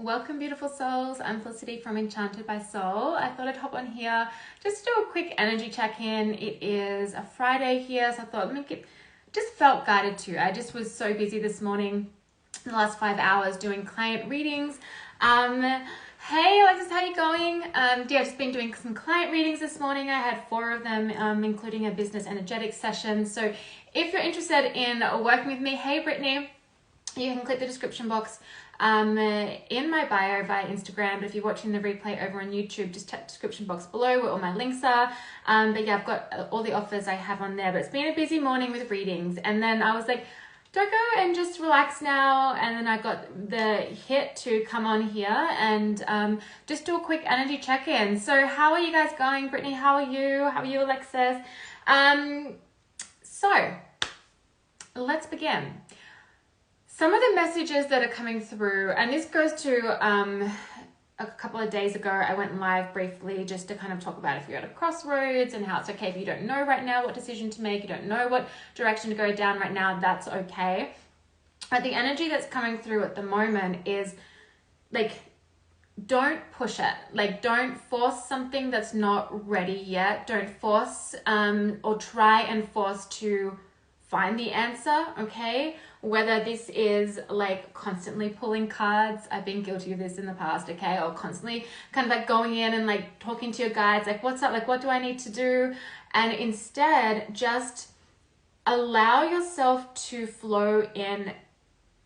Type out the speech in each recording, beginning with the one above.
Welcome, beautiful souls. I'm Felicity from Enchanted by Soul. I thought I'd hop on here just to do a quick energy check-in. It is a Friday here, so I thought, just felt guided to. I just was so busy this morning, the last 5 hours doing client readings. Hey Alexis, how are you going? I've just been doing some client readings this morning. I had 4 of them, including a business energetic session. So if you're interested in working with me, hey Brittany, you can click the description box in my bio via Instagram. But if you're watching the replay over on YouTube, just check the description box below where all my links are. But yeah, I've got all the offers I have on there. But it's been a busy morning with readings. And then I was like, do I go and just relax now? And then I got the hit to come on here and just do a quick energy check-in. So how are you guys going? Brittany, how are you? How are you, Alexis? So let's begin. Some of the messages that are coming through, and this goes to a couple of days ago, I went live briefly just to kind of talk about if you're at a crossroads and how it's okay if you don't know right now what decision to make, you don't know what direction to go down right now, that's okay. But the energy that's coming through at the moment is like, don't push it. Like, don't force something that's not ready yet. Don't force or try and force to find the answer, okay? Whether this is like constantly pulling cards, I've been guilty of this in the past, okay? Or constantly kind of like going in and like talking to your guides, like what's up, like what do I need to do? And instead just allow yourself to flow in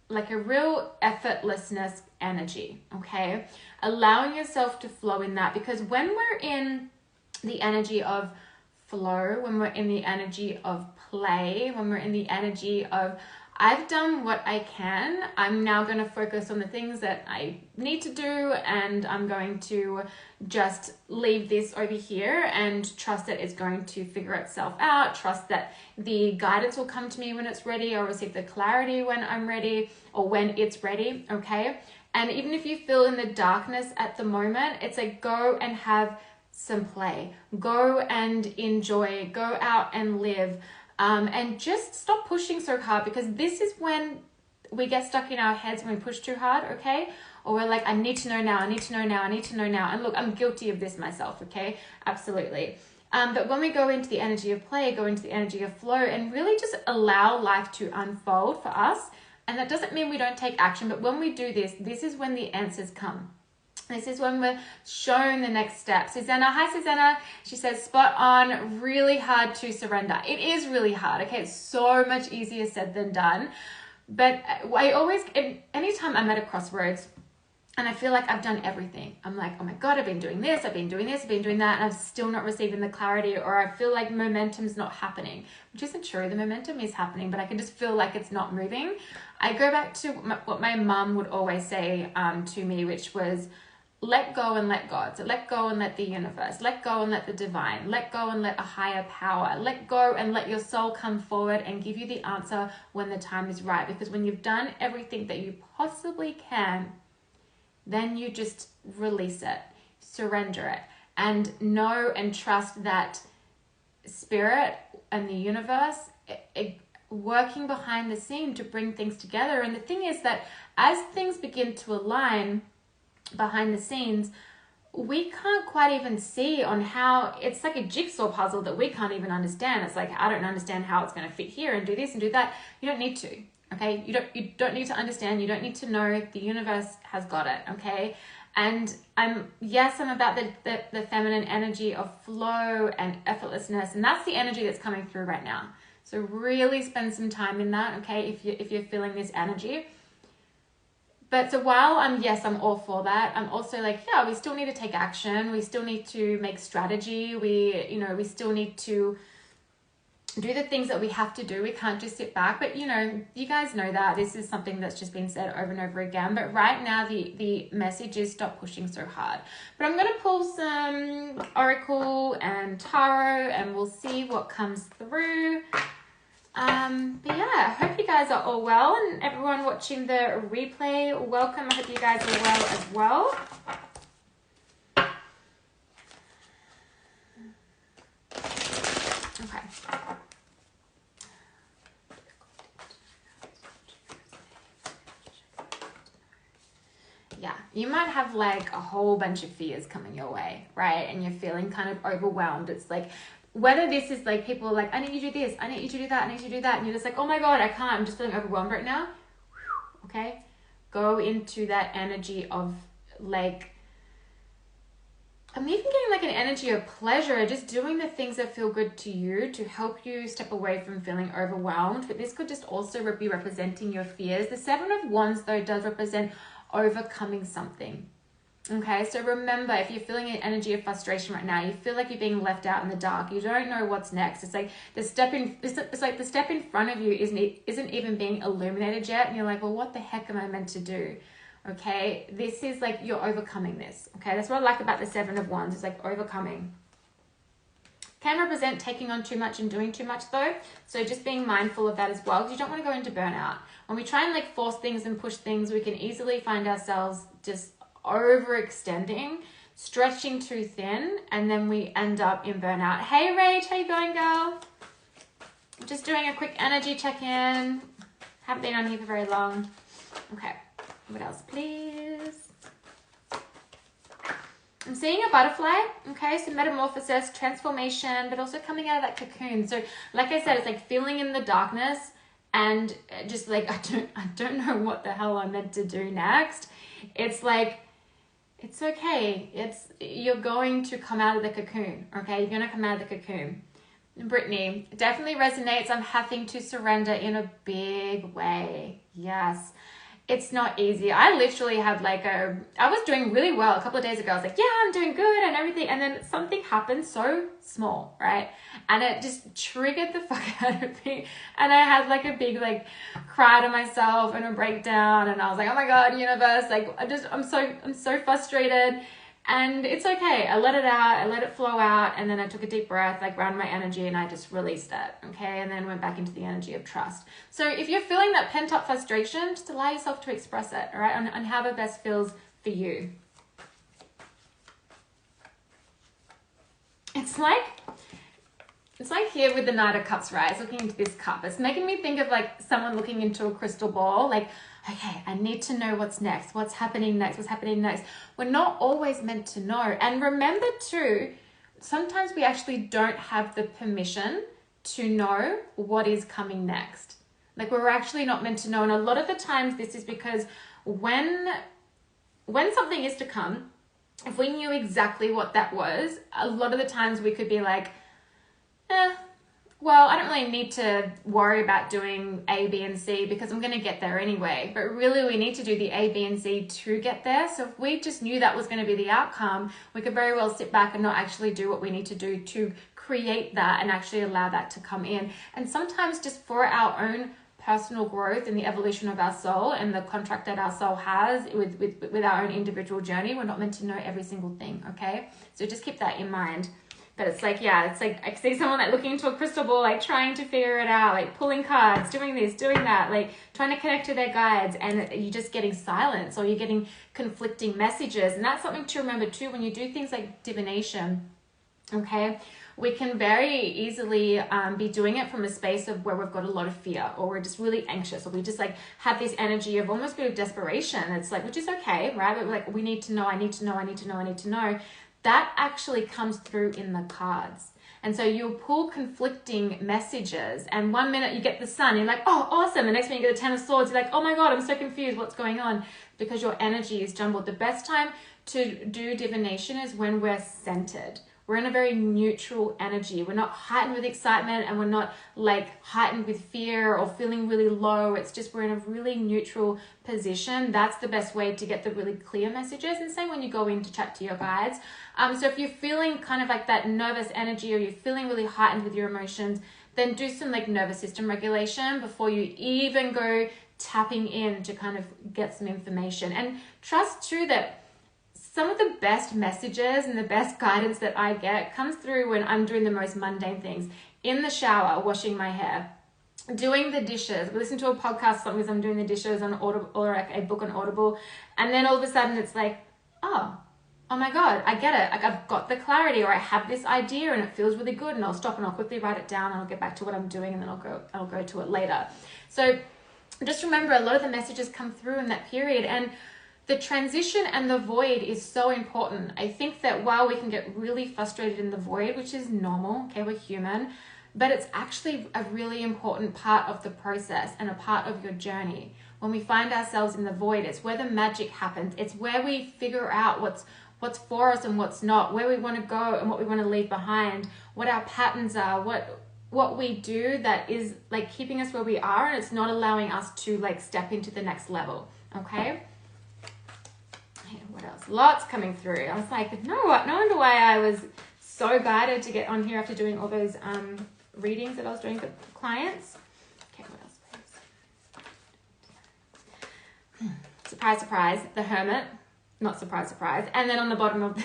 like a real effortlessness energy, okay? Allowing yourself to flow in that, because when we're in the energy of flow, when we're in the energy of play, when we're in the energy of I've done what I can, I'm now going to focus on the things that I need to do, and I'm going to just leave this over here and trust that it's going to figure itself out, trust that the guidance will come to me when it's ready, or receive the clarity when I'm ready or when it's ready, okay? And even if you feel in the darkness at the moment, it's like go and have some play, go and enjoy, go out and live. And just stop pushing so hard, because this is when we get stuck in our heads when we push too hard, okay? Or we're like, I need to know now, I need to know now, I need to know now. And look, I'm guilty of this myself, okay? Absolutely. But when we go into the energy of play, go into the energy of flow, and really just allow life to unfold for us. And that doesn't mean we don't take action, but when we do this, this is when the answers come. This is when we're shown the next step. Susanna, hi Susanna. She says, spot on, really hard to surrender. It is really hard, okay? It's so much easier said than done. But I always, anytime I'm at a crossroads and I feel like I've done everything, I'm like, oh my God, I've been doing this, I've been doing this, I've been doing that, and I'm still not receiving the clarity, or I feel like momentum's not happening, which isn't true. The momentum is happening, but I can just feel like it's not moving. I go back to what my mum would always say to me, which was, let go and let God. So let go and let the universe, let go and let the divine, let go and let a higher power, let go and let your soul come forward and give you the answer when the time is right. Because when you've done everything that you possibly can, then you just release it, surrender it, and know and trust that spirit and the universe working behind the scene to bring things together. And the thing is that as things begin to align behind the scenes, we can't quite even see on how, it's like a jigsaw puzzle that we can't even understand. It's like, I don't understand how it's going to fit here and do this and do that. You don't need to, okay? You don't need to understand. You don't need to know. The universe has got it, okay? And I'm about the feminine energy of flow and effortlessness, and that's the energy that's coming through right now. So really spend some time in that, okay? If you're feeling this energy. But so while I'm all for that, I'm also like, yeah, we still need to take action. We still need to make strategy. We still need to do the things that we have to do. We can't just sit back. But, you guys know that this is something that's just been said over and over again. But right now, the message is stop pushing so hard. But I'm going to pull some Oracle and Tarot, and we'll see what comes through. But yeah, I hope you guys are all well, and everyone watching the replay, welcome. I hope you guys are well as well. Okay. Yeah, Yeah, you might have like a whole bunch of fears coming your way, right? And you're feeling kind of overwhelmed. It's like, whether this is like people are like, I need you to do this, I need you to do that, I need you to do that. And you're just like, oh my God, I can't. I'm just feeling overwhelmed right now. Okay. Go into that energy of like, I'm even getting like an energy of pleasure, just doing the things that feel good to you to help you step away from feeling overwhelmed. But this could just also be representing your fears. The Seven of Wands, though, does represent overcoming something. Okay, so remember, if you're feeling an energy of frustration right now, you feel like you're being left out in the dark, you don't know what's next. It's like the step in front of you isn't even being illuminated yet, and you're like, well, what the heck am I meant to do? Okay, this is like you're overcoming this. Okay, that's what I like about the Seven of Wands. It's like overcoming. Can represent taking on too much and doing too much though. So just being mindful of that as well, because you don't want to go into burnout. When we try and like force things and push things, we can easily find ourselves just overextending, stretching too thin, and then we end up in burnout. Hey Rach, how you going, girl? Just doing a quick energy check-in. Haven't been on here for very long. Okay. What else, please? I'm seeing a butterfly, okay? So metamorphosis, transformation, but also coming out of that cocoon. So like I said, it's like feeling in the darkness and just like, I don't know what the hell I'm meant to do next. It's like, it's okay. You're going to come out of the cocoon, okay? You're going to come out of the cocoon. Brittany, definitely resonates. I'm having to surrender in a big way. Yes. It's not easy. I literally had I was doing really well a couple of days ago. I was like, yeah, I'm doing good and everything. And then something happened so small, right? And it just triggered the fuck out of me. And I had like a big cry to myself and a breakdown. And I was like, oh my God, universe, I'm so frustrated. And it's okay. I let it out. I let it flow out. And then I took a deep breath, grounded my energy, and I just released it. Okay. And then went back into the energy of trust. So if you're feeling that pent up frustration, just allow yourself to express it, all right? On how it best feels for you. It's like here with the Knight of Cups, right? It's looking into this cup. It's making me think of someone looking into a crystal ball, okay, I need to know what's next. What's happening next? What's happening next? We're not always meant to know. And remember too, sometimes we actually don't have the permission to know what is coming next. We're actually not meant to know. And a lot of the times this is because when something is to come, if we knew exactly what that was, a lot of the times we could be well, I don't really need to worry about doing A, B, and C because I'm going to get there anyway. But really, we need to do the A, B, and C to get there. So if we just knew that was going to be the outcome, we could very well sit back and not actually do what we need to do to create that and actually allow that to come in. And sometimes just for our own personal growth and the evolution of our soul and the contract that our soul has with our own individual journey, we're not meant to know every single thing, okay? So just keep that in mind. But it's I see someone looking into a crystal ball, trying to figure it out, pulling cards, doing this, doing that, trying to connect to their guides, and you're just getting silence or you're getting conflicting messages. And that's something to remember too when you do things like divination, okay? We can very easily be doing it from a space of where we've got a lot of fear or we're just really anxious or we just have this energy of almost a bit of desperation. It's which is okay, right? But we need to know, I need to know, I need to know, I need to know. That actually comes through in the cards. And so you'll pull conflicting messages and 1 minute you get the Sun, you're like, oh, awesome. The next minute you get the Ten of Swords, you're like, oh my God, I'm so confused, what's going on? Because your energy is jumbled. The best time to do divination is when we're centered. We're in a very neutral energy. We're not heightened with excitement and we're not heightened with fear or feeling really low. It's just we're in a really neutral position. That's the best way to get the really clear messages. And same when you go in to chat to your guides. So if you're feeling kind of that nervous energy or you're feeling really heightened with your emotions, then do some nervous system regulation before you even go tapping in to kind of get some information. And trust too that some of the best messages and the best guidance that I get comes through when I'm doing the most mundane things. In the shower, washing my hair, doing the dishes. We listen to a podcast sometimes I'm doing the dishes on Audible or a book on Audible. And then all of a sudden it's oh my God, I get it. I've got the clarity or I have this idea and it feels really good and I'll stop and I'll quickly write it down and I'll get back to what I'm doing and then I'll go to it later. So just remember a lot of the messages come through in that period. And the transition and the void is so important. I think that while we can get really frustrated in the void, which is normal, okay, we're human, but it's actually a really important part of the process and a part of your journey. When we find ourselves in the void, it's where the magic happens. It's where we figure out what's for us and what's not, where we want to go and what we want to leave behind, what our patterns are, what we do that is like keeping us where we are, and it's not allowing us to like step into the next level. Okay. What else? Lots coming through. I was like, no wonder why I was so guided to get on here after doing all those readings that I was doing for clients. Okay, what else, please? Surprise, surprise. The Hermit. Not surprise, surprise. And then on the bottom of the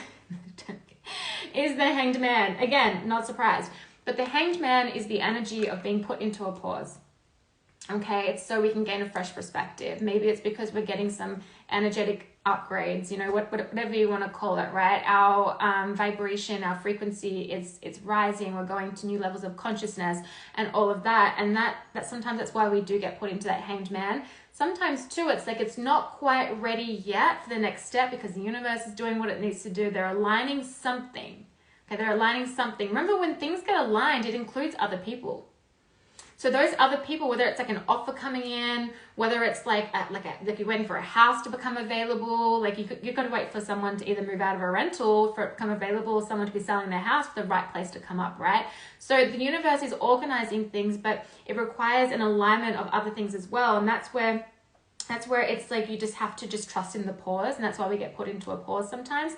is the Hanged Man. Again, not surprised. But the Hanged Man is the energy of being put into a pause. Okay, it's so we can gain a fresh perspective. Maybe it's because we're getting some energetic upgrades, you know, whatever you want to call it, right? Our vibration, our frequency it's rising. We're going to new levels of consciousness and all of that. And that sometimes that's why we do get put into that Hanged Man. Sometimes too, it's like it's not quite ready yet for the next step because the universe is doing what it needs to do. They're aligning something. Okay, they're aligning something. Remember, when things get aligned, it includes other people. So those other people, whether it's like an offer coming in, whether it's like you're waiting for a house to become available, like you've got to wait for someone to either move out of a rental for it to become available, or someone to be selling their house for the right place to come up, right? So the universe is organizing things, but it requires an alignment of other things as well. And that's where it's like you just have to just trust in the pause. And that's why we get put into a pause sometimes.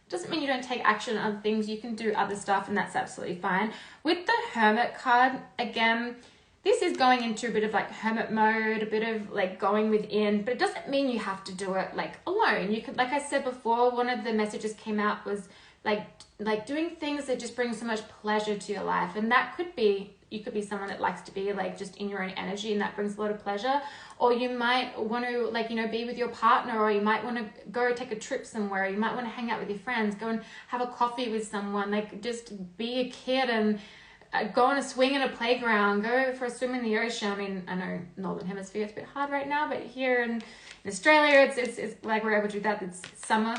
Doesn't mean you don't take action on other things. You can do other stuff, and that's absolutely fine. With the Hermit card, again, this is going into a bit of like hermit mode, a bit of like going within, but it doesn't mean you have to do it like alone. You could, like I said before, one of the messages came out was like doing things that just bring so much pleasure to your life. And that could be, you could be someone that likes to be like just in your own energy, and that brings a lot of pleasure. Or you might want to like, you know, be with your partner, or you might want to go take a trip somewhere. You might want to hang out with your friends, go and have a coffee with someone, like just be a kid and go on a swing in a playground, go for a swim in the ocean. I mean, I know Northern Hemisphere it's a bit hard right now, but here in Australia, it's like we're able to do that. It's summer.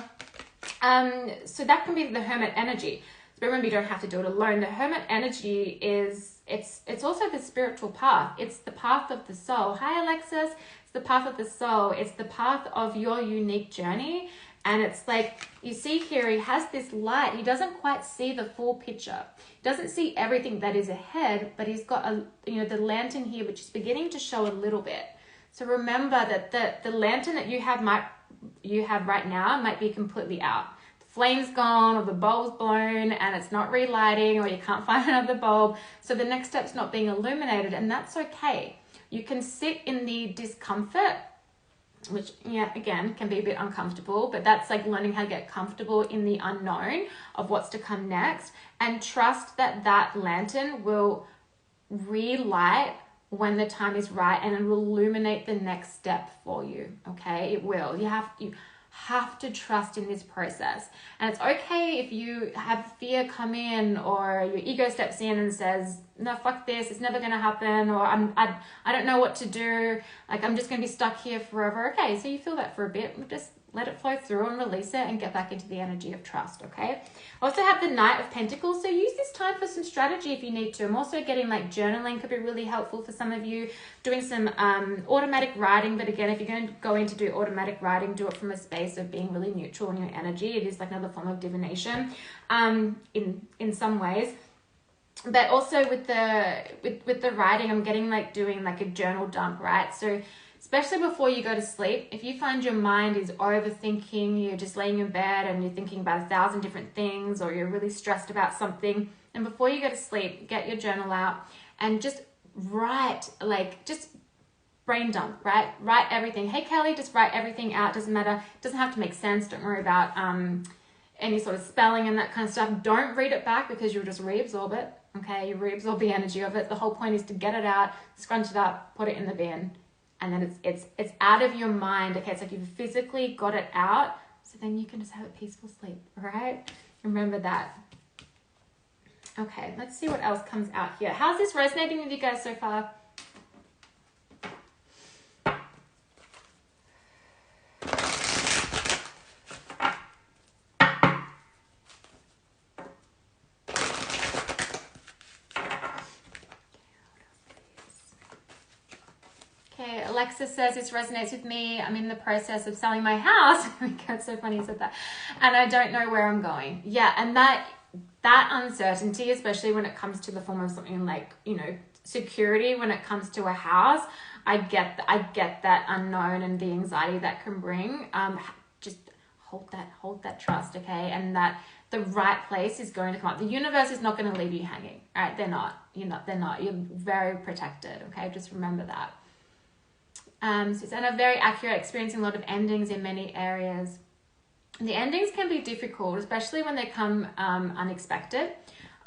So that can be the Hermit energy. But remember, you don't have to do it alone. The Hermit energy is, it's also the spiritual path. It's the path of the soul. Hi, Alexis. It's the path of the soul. It's the path of your unique journey. And it's like, you see here, he has this light. He doesn't quite see the full picture. He doesn't see everything that is ahead, but he's got the lantern here, which is beginning to show a little bit. So remember that the lantern that you have right now might be completely out. The flame's gone, or the bulb's blown and it's not relighting, or you can't find another bulb. So the next step's not being illuminated, and that's okay. You can sit in the discomfort, which, yeah, again, can be a bit uncomfortable, but that's like learning how to get comfortable in the unknown of what's to come next, and trust that lantern will relight when the time is right, and it will illuminate the next step for you. Okay, it will. You have to trust in this process. And it's okay if you have fear come in, or your ego steps in and says, no, fuck this, it's never going to happen, or I don't know what to do, like I'm just going to be stuck here forever. Okay, so you feel that for a bit, just let it flow through and release it and get back into the energy of trust. Okay, I also have the Knight of Pentacles, so use this time for some strategy if you need to. I'm also getting like journaling could be really helpful for some of you, doing some automatic writing. But again, if you're going to go in to do automatic writing, do it from a space of being really neutral in your energy. It is like another form of divination in some ways. But also with the writing, I'm getting like doing like a journal dump, right? So especially before you go to sleep, if you find your mind is overthinking, you're just laying in bed and you're thinking about 1,000 different things, or you're really stressed about something, and before you go to sleep, get your journal out and just write, like just brain dump, right? Write everything. Hey, Kelly, just write everything out. Doesn't matter. It doesn't have to make sense. Don't worry about any sort of spelling and that kind of stuff. Don't read it back, because you'll just reabsorb it. Okay, you reabsorb the energy of it. The whole point is to get it out, scrunch it up, put it in the bin, and then it's out of your mind. Okay, it's like you've physically got it out, so then you can just have a peaceful sleep. All right, remember that. Okay, let's see what else comes out here. How's this resonating with you guys so far? Alexa says, this resonates with me. I'm in the process of selling my house. It's so funny you said that. And I don't know where I'm going. Yeah, and that uncertainty, especially when it comes to the form of something like, you know, security, when it comes to a house, I get that unknown and the anxiety that can bring. Just hold that trust, okay? And that the right place is going to come up. The universe is not going to leave you hanging, all right? They're not. You're very protected, okay? Just remember that. So it's a very accurate, experiencing a lot of endings in many areas. The endings can be difficult, especially when they come unexpected.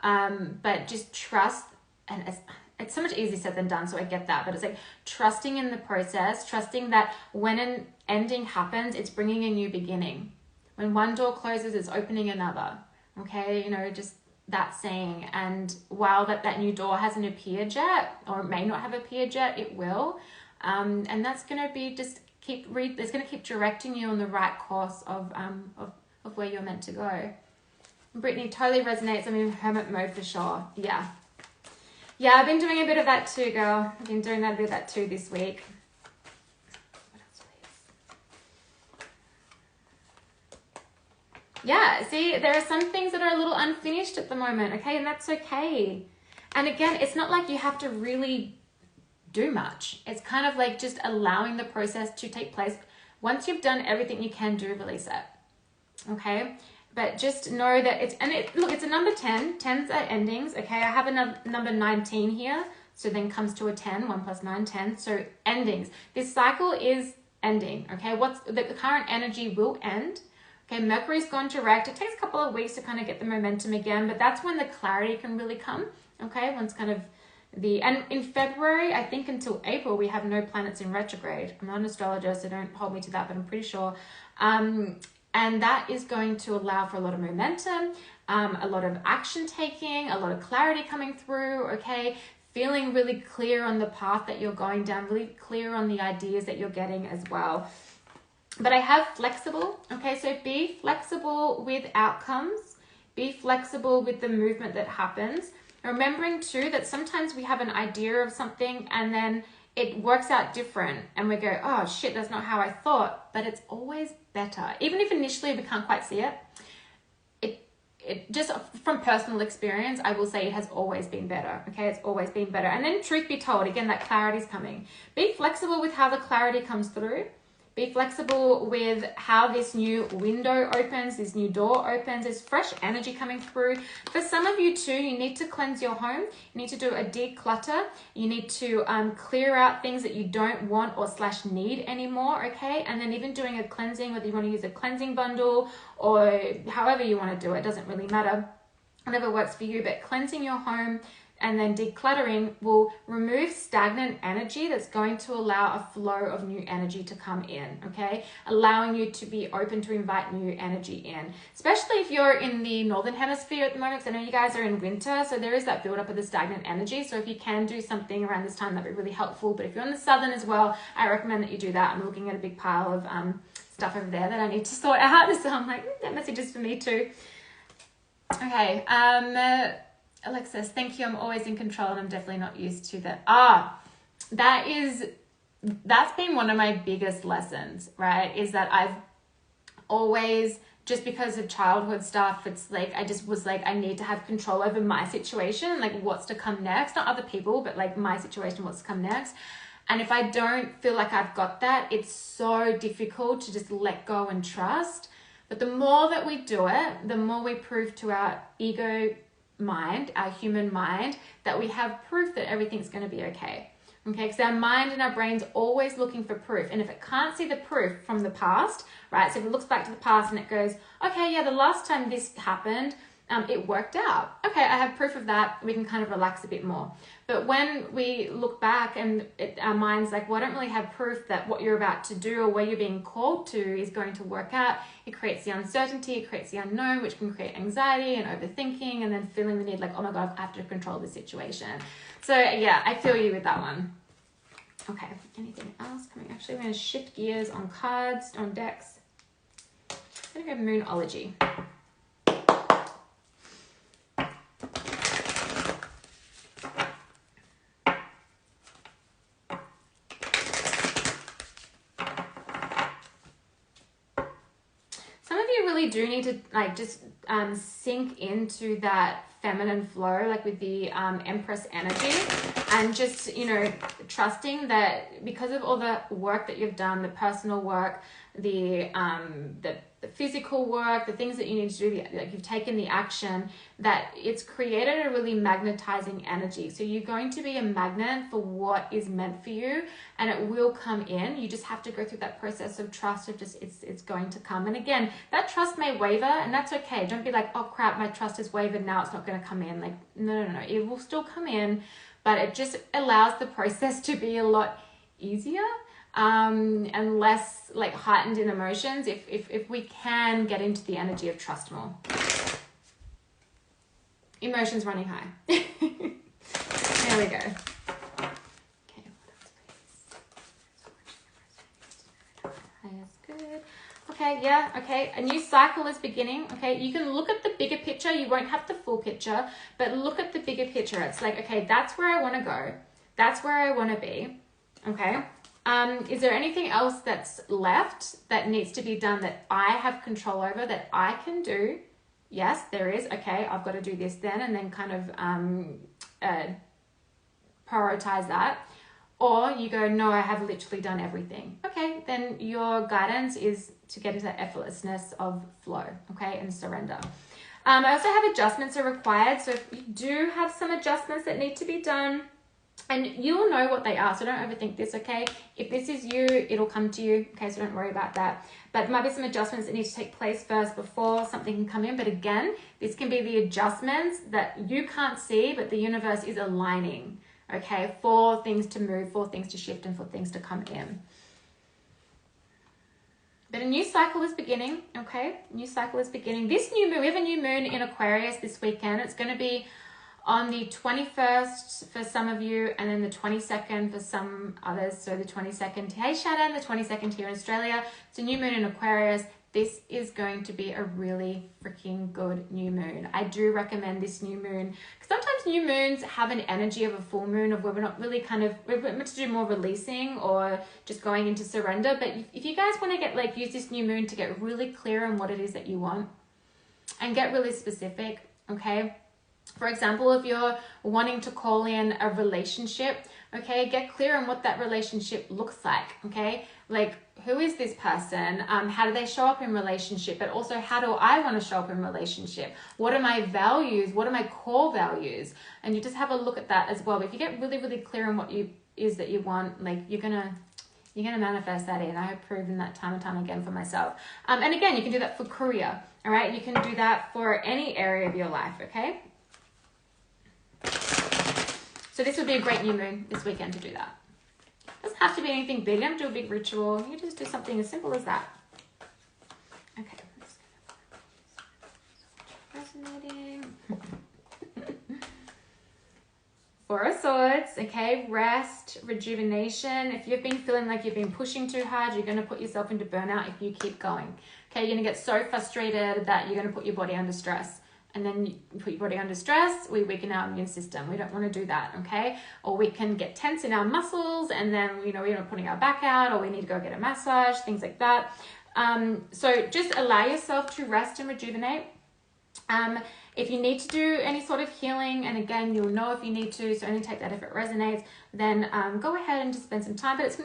But just trust, and it's so much easier said than done, so I get that. But it's like trusting in the process, trusting that when an ending happens, it's bringing a new beginning. When one door closes, it's opening another. Okay, you know, just that saying. And while that new door hasn't appeared yet, or it may not have appeared yet, it will. And that's going to be just it's going to keep directing you on the right course of where you're meant to go. Brittany, totally resonates. I'm in hermit mode for sure. Yeah, I've been doing a bit of that too, girl. I've been doing a bit of that too this week. What else, please? Yeah, see, there are some things that are a little unfinished at the moment, okay? And that's okay. And again, it's not like you have to really do much. It's kind of like just allowing the process to take place. Once you've done everything you can do, release it. Okay? But just know that it's a number 10. 10s are endings. Okay, I have a number 19 here. So then comes to a 10. 1 plus 9, 10. So endings. This cycle is ending. Okay, the current energy will end. Okay, Mercury's gone direct. It takes a couple of weeks to kind of get the momentum again, but that's when the clarity can really come. Okay, once kind of and in February, I think until April, we have no planets in retrograde. I'm not an astrologer, so don't hold me to that, but I'm pretty sure. And that is going to allow for a lot of momentum, a lot of action taking, a lot of clarity coming through, okay? Feeling really clear on the path that you're going down, really clear on the ideas that you're getting as well. But I have flexible, okay? So be flexible with outcomes. Be flexible with the movement that happens. Remembering too that sometimes we have an idea of something and then it works out different and we go, oh shit, that's not how I thought. But it's always better. Even if initially we can't quite see it, it just from personal experience, I will say it has always been better. Okay, it's always been better. And then truth be told, again, that clarity is coming. Be flexible with how the clarity comes through. Be flexible with how this new window opens, this new door opens. There's fresh energy coming through. For some of you too, you need to cleanse your home. You need to do a declutter. You need to clear out things that you don't want or / need anymore, okay? And then even doing a cleansing, whether you want to use a cleansing bundle or however you want to do it, doesn't really matter. Whatever works for you, but cleansing your home and then decluttering will remove stagnant energy that's going to allow a flow of new energy to come in, okay? Allowing you to be open to invite new energy in, especially if you're in the Northern Hemisphere at the moment, because I know you guys are in winter, so there is that buildup of the stagnant energy. So if you can do something around this time, that'd be really helpful. But if you're in the Southern as well, I recommend that you do that. I'm looking at a big pile of stuff over there that I need to sort out, so I'm like, that message is for me too. Okay, Alexis, thank you. I'm always in control and I'm definitely not used to that. That's been one of my biggest lessons, right? Is that I've always, just because of childhood stuff, it's like, I just was like, I need to have control over my situation, like what's to come next, not other people, but like my situation, what's to come next. And if I don't feel like I've got that, it's so difficult to just let go and trust. But the more that we do it, the more we prove to our ego mind, our human mind, that we have proof that everything's going to be okay. Okay, because our mind and our brain's always looking for proof. And if it can't see the proof from the past, right? So if it looks back to the past and it goes, okay, yeah, the last time this happened, it worked out. Okay, I have proof of that. We can kind of relax a bit more. But when we look back and our mind's like, well, I don't really have proof that what you're about to do or where you're being called to is going to work out. It creates the uncertainty, it creates the unknown, which can create anxiety and overthinking and then feeling the need like, oh my God, I have to control the situation. So yeah, I feel you with that one. Okay, anything else coming? Actually, we're going to shift gears on cards, on decks. I'm going to go Moonology. really do need to like just sink into that feminine flow, like with the Empress energy, and just, you know, trusting that because of all the work that you've done, the personal work, the physical work, the things that you need to do, like you've taken the action, that it's created a really magnetizing energy. So you're going to be a magnet for what is meant for you, and it will come in. You just have to go through that process of trust of just it's going to come. And again, that trust may waver, and that's okay. Don't be like, oh crap, my trust has wavered, now it's not going to come in. Like, no, it will still come in, but it just allows the process to be a lot easier and less like heightened in emotions if we can get into the energy of trust more. Emotions running high. There we go. Okay, what else, please? That's good. Okay, yeah, okay. A new cycle is beginning. Okay, you can look at the bigger picture. You won't have the full picture, but look at the bigger picture. It's like, okay, that's where I want to go. That's where I want to be. Okay. Is there anything else that's left that needs to be done that I have control over, that I can do? Yes, there is. Okay, I've got to do this then, and then kind of prioritize that. Or you go, no, I have literally done everything. Okay, then your guidance is to get into that effortlessness of flow, okay, and surrender. I also have adjustments are required. So if you do have some adjustments that need to be done, and you'll know what they are, so don't overthink this, okay? If this is you, it'll come to you, okay? So don't worry about that. But there might be some adjustments that need to take place first before something can come in. But again, this can be the adjustments that you can't see, but the universe is aligning, okay? For things to move, for things to shift, and for things to come in. But a new cycle is beginning, okay? New cycle is beginning. This new moon, we have a new moon in Aquarius this weekend. It's going to be on the 21st for some of you, and then the 22nd for some others. So the 22nd, hey Shannon, the 22nd here in Australia. It's a new moon in Aquarius. This is going to be a really freaking good new moon. I do recommend this new moon. Sometimes new moons have an energy of a full moon, of where we're not really we're meant to do more releasing or just going into surrender. But if you guys want to get use this new moon to get really clear on what it is that you want and get really specific, okay? For example, if you're wanting to call in a relationship, okay, get clear on what that relationship looks like, okay? Like, who is this person? How do they show up in relationship? But also, how do I want to show up in relationship? What are my values? What are my core values? And you just have a look at that as well. But if you get really, really clear on what is that you want, like, you're gonna manifest that in. I have proven that time and time again for myself. And again, you can do that for career, all right? You can do that for any area of your life, okay? So this would be a great new moon this weekend to do that. Doesn't have to be anything big. You don't do a big ritual. You just do something as simple as that. Okay. Fascinating. Four of Swords. Okay. Rest, rejuvenation. If you've been feeling like you've been pushing too hard, you're going to put yourself into burnout if you keep going. Okay. You're going to get so frustrated that you're going to put your body under stress. And then you put your body under stress, we weaken our immune system. We don't want to do that, okay? Or we can get tense in our muscles, and then, we're not putting our back out, or we need to go get a massage, things like that. So just allow yourself to rest and rejuvenate. If you need to do any sort of healing, and again, you'll know if you need to, so only take that if it resonates, then go ahead and just spend some time. But it's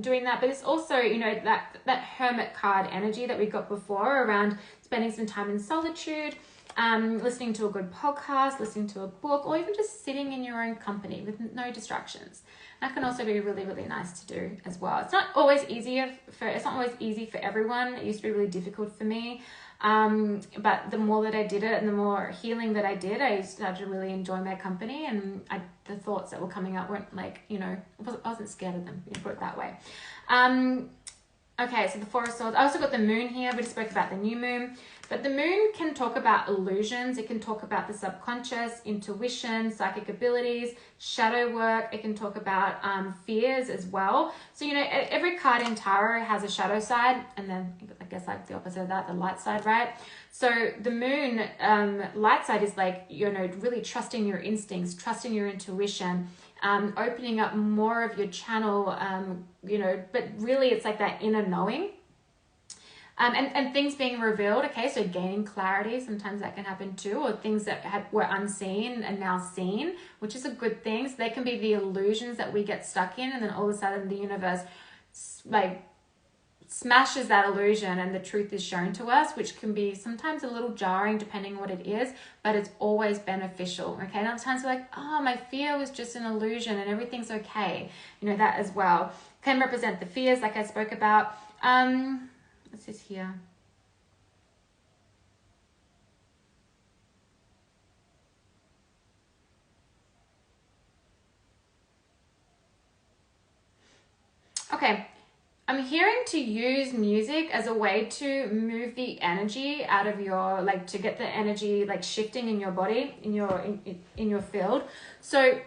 doing that. But it's also, that hermit card energy that we got before around spending some time in solitude, listening to a good podcast, listening to a book, or even just sitting in your own company with no distractions. That can also be really, really nice to do as well. It's not always easy for everyone. It used to be really difficult for me. But the more that I did it and the more healing that I did, I started to really enjoy my company, and the thoughts that were coming up weren't I wasn't scared of them, put it that way. Okay, so the Four of Swords. I also got the moon here. We just spoke about the new moon. But the moon can talk about illusions. It can talk about the subconscious, intuition, psychic abilities, shadow work. It can talk about fears as well. So, every card in tarot has a shadow side, and then I guess the opposite of that, the light side, right? So the moon light side is really trusting your instincts, trusting your intuition, opening up more of your channel, but really it's like that inner knowing. And things being revealed, okay, so gaining clarity, sometimes that can happen too, or things that were unseen and now seen, which is a good thing. So they can be the illusions that we get stuck in, and then all of a sudden the universe like smashes that illusion and the truth is shown to us, which can be sometimes a little jarring depending on what it is, but it's always beneficial. Okay, and sometimes we're like, oh, my fear was just an illusion and everything's okay. You know, that as well can represent the fears like I spoke about. What's this here? Okay, I'm hearing to use music as a way to move the energy out of your, like, to get the energy like shifting in your body, in your field. So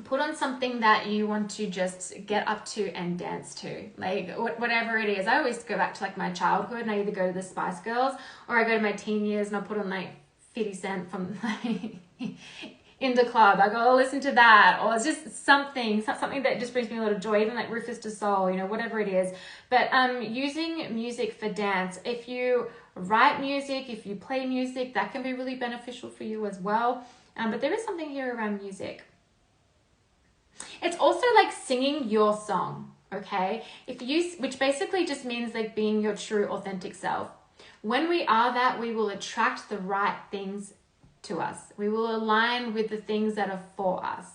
put on something that you want to just get up to and dance to, like whatever it is. I always go back to like my childhood, and I either go to the Spice Girls or I go to my teen years and I put on like 50 Cent from like in the club. I go, oh, listen to that, or it's just something that just brings me a lot of joy, even like Rufus Du Sol, you know, whatever it is. But using music for dance, if you write music, if you play music, that can be really beneficial for you as well. But there is something here around music. It's also like singing your song, okay? Which basically just means like being your true authentic self. When we are that, we will attract the right things to us. We will align with the things that are for us,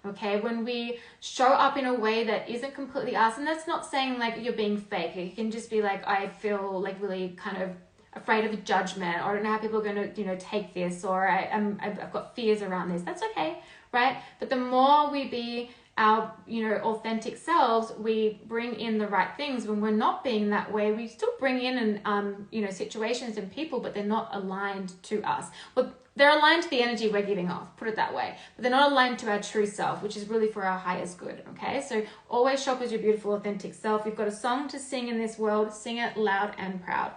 okay? When we show up in a way that isn't completely us, and that's not saying like you're being fake. It can just be like, I feel like really kind of afraid of judgment, or I don't know how people are going to, you know, take this, or I've got fears around this. That's okay, right? But the more we be our, you know, authentic selves, we bring in the right things. When we're not being that way, we still bring in and you know, situations and people, but they're not aligned to us. Well, they're aligned to the energy we're giving off, put it that way, but they're not aligned to our true self, which is really for our highest good. Okay, so always show up as your beautiful authentic self. You've got a song to sing in this world, sing it loud and proud.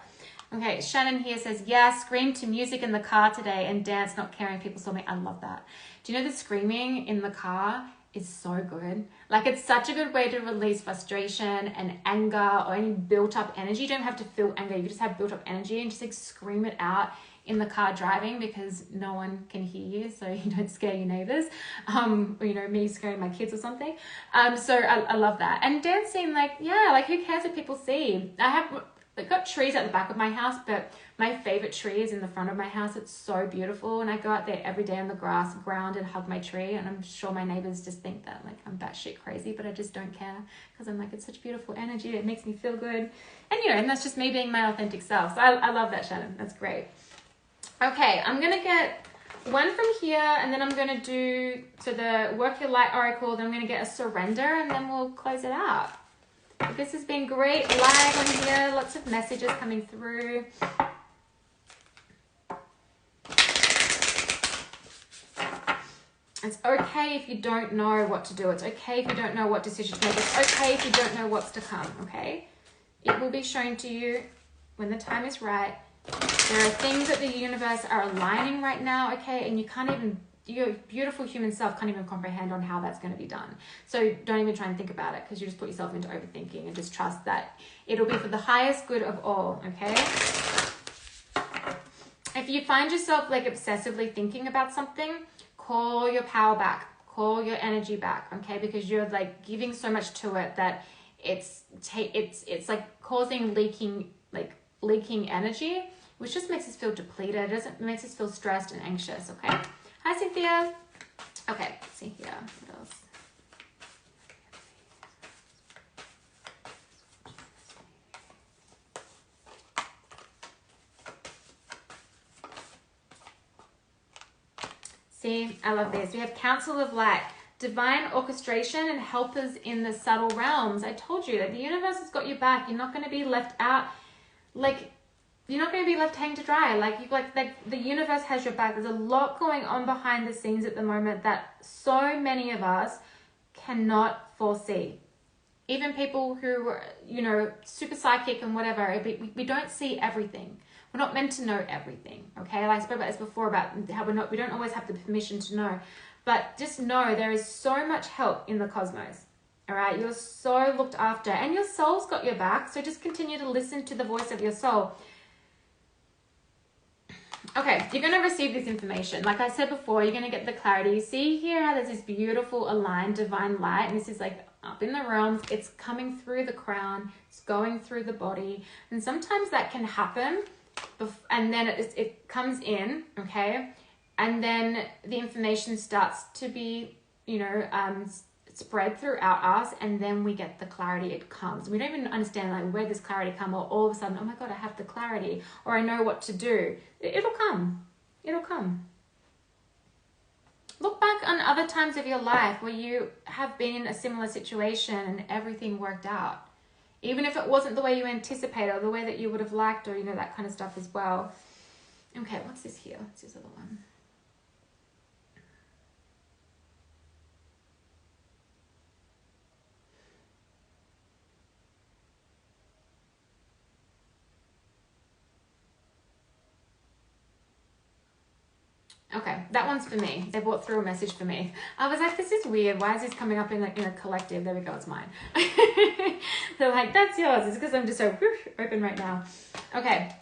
Okay, Shannon here says, yeah, scream to music in the car today and dance, not caring if people saw me. I love that. Do you know the screaming in the car is so good? Like, it's such a good way to release frustration and anger or any built up energy. You don't have to feel anger. You just have built up energy and just like scream it out in the car driving, because no one can hear you, so you don't scare your neighbors, or, you know, me scaring my kids or something. So I love that. And dancing, like, yeah, like who cares if people see? I've got trees at the back of my house, but my favorite tree is in the front of my house. It's so beautiful, and I go out there every day on the ground and hug my tree, and I'm sure my neighbors just think that like I'm batshit crazy, but I just don't care, because I'm like, it's such beautiful energy, it makes me feel good, and you know, and that's just me being my authentic self. So I love that, Shannon. That's great. Okay, I'm gonna get one from here, and then I'm gonna do the Work Your Light Oracle. Then I'm gonna get a surrender, and then we'll close it out. This has been great live on here. Lots of messages coming through. It's okay if you don't know what to do. It's okay if you don't know what decision to make. It's okay if you don't know what's to come, okay? It will be shown to you when the time is right. There are things that the universe are aligning right now, okay? And you can't even, your beautiful human self can't even comprehend on how that's going to be done. So don't even try and think about it, because you just put yourself into overthinking, and just trust that it'll be for the highest good of all, okay? If you find yourself like obsessively thinking about something, call your power back, call your energy back, okay? Because you're like giving so much to it that it's like causing leaking energy, which just makes us feel depleted. It makes us feel stressed and anxious, okay? Hi, Cynthia. Okay, let's see here. What else? See, I love this. We have Council of Light, divine orchestration and helpers in the subtle realms. I told you that the universe has got your back. You're not going to be left out. Like, you're not going to be left hanging to dry. Like the universe has your back. There's a lot going on behind the scenes at the moment that so many of us cannot foresee. Even people who are, you know, super psychic and whatever, we don't see everything. We're not meant to know everything, okay? Like I spoke about this before, about how we don't always have the permission to know. But just know there is so much help in the cosmos, All right, you're so looked after, and your soul's got your back. So just continue to listen to the voice of your soul. Okay, you're going to receive this information. Like I said before, you're going to get the clarity. You see here how there's this beautiful aligned divine light, and this is like up in the realms. It's coming through the crown. It's going through the body. And sometimes that can happen, and then it comes in, okay? And then the information starts to be, spread throughout us, and then we get the clarity. It comes. We don't even understand like where this clarity come, or all of a sudden, oh my God, I have the clarity, or I know what to do. It'll come. It'll come. Look back on other times of your life where you have been in a similar situation and everything worked out. Even if it wasn't the way you anticipated, or the way that you would have liked, or that kind of stuff as well. Okay, what's this here? What's this other one? Okay, that one's for me. They brought through a message for me. I was like, this is weird. Why is this coming up in a collective? There we go, it's mine. They're like, that's yours. It's because I'm just so open right now. Okay.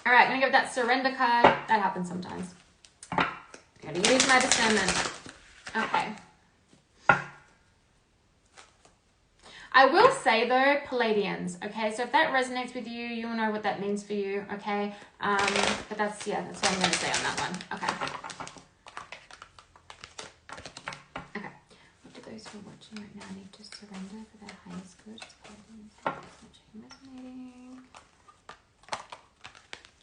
All right, I'm going to give that surrender card. That happens sometimes. I'm going to use my discernment. Okay. I will say though, Palladians, okay, so if that resonates with you, you'll know what that means for you, okay, but that's what I'm going to say on that one, okay. Okay, what do those who are watching right now need to surrender for their highest good? Resonating.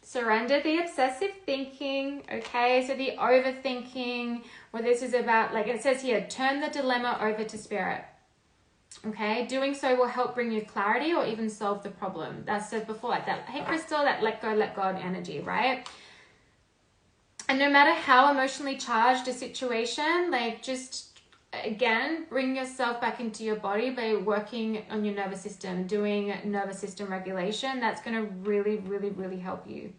Surrender the obsessive thinking, okay, so the overthinking, what this is about, like it says here, turn the dilemma over to spirit. Okay, doing so will help bring you clarity or even solve the problem. That's said before, like that, hey Crystal, that let God energy, right? And no matter how emotionally charged a situation, like just, again, bring yourself back into your body by working on your nervous system, doing nervous system regulation. That's going to really, really, really help you.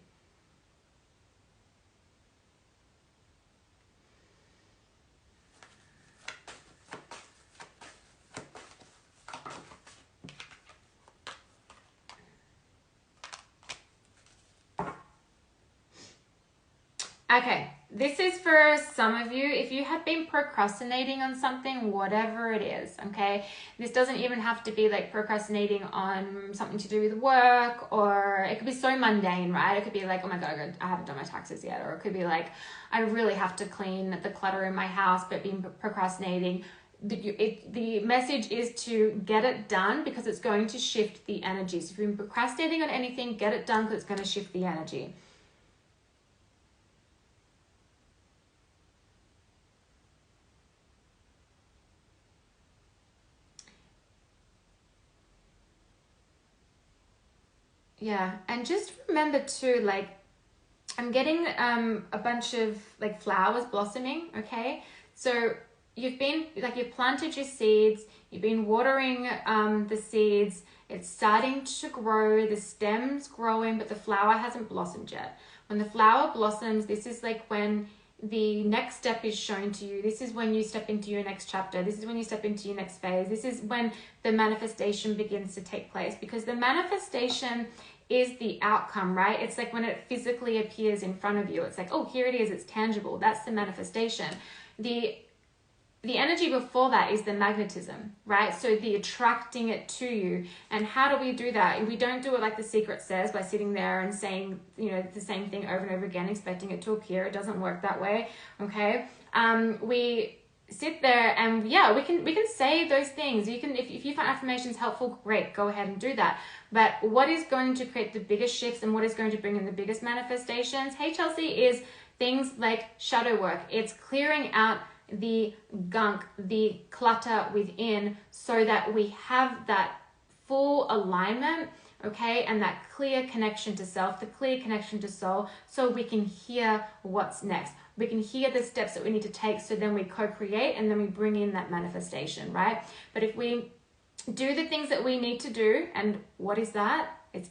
Okay, this is for some of you. If you have been procrastinating on something, whatever it is, okay? This doesn't even have to be like procrastinating on something to do with work, or it could be so mundane, right? It could be like, oh my God, I haven't done my taxes yet. Or it could be like, I really have to clean the clutter in my house, but been procrastinating. The message is to get it done because it's going to shift the energy. So if you've been procrastinating on anything, get it done because it's going to shift the energy. Yeah, and just remember too, like, I'm getting a bunch of like flowers blossoming, okay? So you've planted your seeds, you've been watering the seeds, it's starting to grow, the stem's growing, but the flower hasn't blossomed yet. When the flower blossoms, this is like when the next step is shown to you. This is when you step into your next chapter. This is when you step into your next phase. This is when the manifestation begins to take place, because the manifestation is the outcome, right? It's like when it physically appears in front of you. It's like, oh, here it is. It's tangible. That's the manifestation. The energy before that is the magnetism, right? So the attracting it to you. And how do we do that? We don't do it like The Secret says, by sitting there and saying, the same thing over and over again, expecting it to appear. It doesn't work that way, okay? We sit there and we can say those things. You can, if you find affirmations helpful, great, go ahead and do that. But what is going to create the biggest shifts and what is going to bring in the biggest manifestations, hey Chelsea, is things like shadow work. It's clearing out the gunk, the clutter within, so that we have that full alignment, okay, and that clear connection to self, the clear connection to soul, so we can hear what's next. We can hear the steps that we need to take, so then we co-create and then we bring in that manifestation, right? But if we do the things that we need to do, and what is that? It's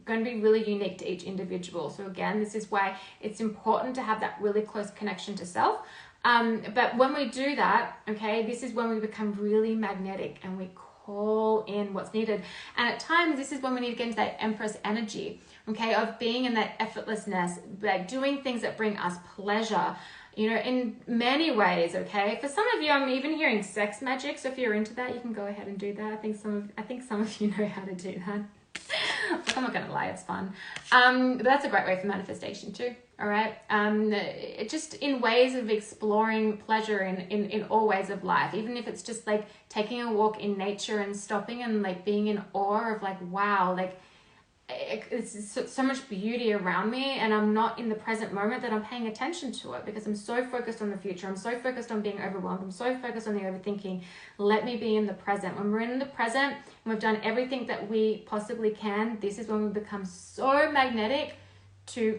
going to be really unique to each individual. So again, this is why it's important to have that really close connection to self. But when we do that, okay, this is when we become really magnetic and we call in what's needed. And at times, this is when we need to get into that Empress energy, okay, of being in that effortlessness, like doing things that bring us pleasure, you know, in many ways, okay? For some of you, I'm even hearing sex magic, so if you're into that, you can go ahead and do that. I think some of you know how to do that. I'm not gonna lie, it's fun. But that's a great way for manifestation too, all right? It just in ways of exploring pleasure in all ways of life, even if it's just like taking a walk in nature and stopping and like being in awe of like, wow, like it's so much beauty around me, and I'm not in the present moment that I'm paying attention to it because I'm so focused on the future. I'm so focused on being overwhelmed. I'm so focused on the overthinking. Let me be in the present. When we're in the present and we've done everything that we possibly can, this is when we become so magnetic to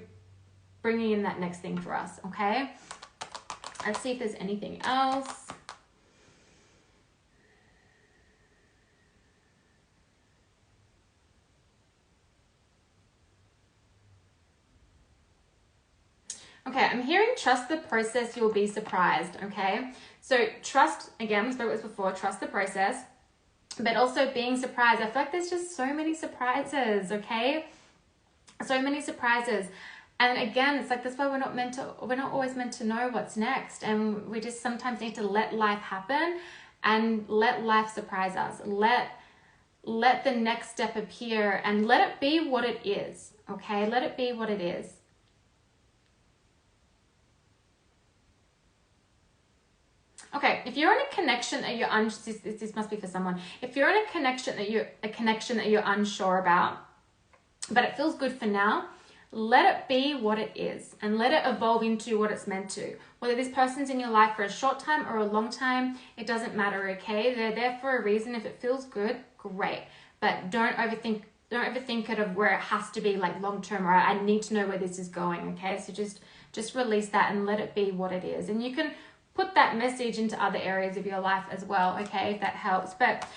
bringing in that next thing for us, okay? Let's see if there's anything else. Okay, I'm hearing trust the process, you'll be surprised, okay? So trust, again, we spoke about this before, trust the process, but also being surprised. I feel like there's just so many surprises, okay? So many surprises. And again, it's like, that's why we're not always meant to know what's next. And we just sometimes need to let life happen and let life surprise us. Let the next step appear and let it be what it is, okay? Let it be what it is. Okay, if you're in a connection that you're this must be for someone. If you're in a connection that you're unsure about, but it feels good for now, let it be what it is and let it evolve into what it's meant to. Whether this person's in your life for a short time or a long time, it doesn't matter, okay? They're there for a reason. If it feels good, great. But don't overthink it of where it has to be like long term, or I need to know where this is going, okay? So just release that and let it be what it is. And you can put that message into other areas of your life as well, okay, if that helps. But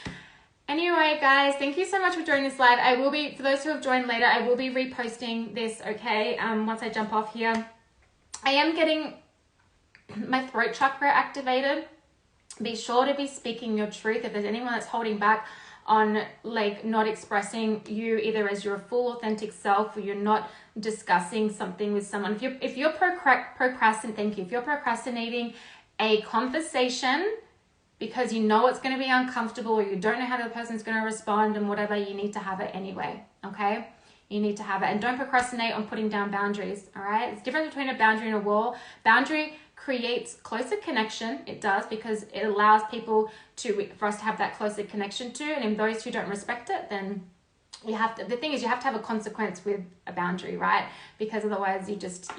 anyway, guys, thank you so much for joining this live. I will be, for those who have joined later, I will be reposting this, okay, once I jump off here. I am getting my throat chakra activated. Be sure to be speaking your truth. If there's anyone that's holding back on like not expressing you either as your full authentic self, or you're not discussing something with someone, if you're procrastinating a conversation because you know it's going to be uncomfortable, or you don't know how the person's going to respond and whatever, you need to have it anyway, okay? You need to have it. And don't procrastinate on putting down boundaries, all right? It's different between a boundary and a wall. Boundary creates closer connection. It does, because it allows people for us to have that closer connection to, and in those who don't respect it, then the thing is you have to have a consequence with a boundary, right? Because otherwise you're just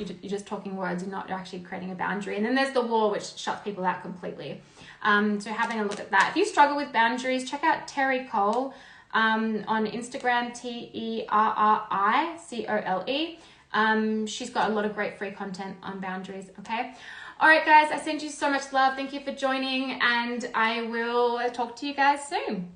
talking words, you're actually creating a boundary. And then there's the wall, which shuts people out completely. So having a look at that. If you struggle with boundaries, check out Terry Cole on Instagram, TerriCole. She's got a lot of great free content on boundaries, okay? All right, guys, I send you so much love. Thank you for joining, and I will talk to you guys soon.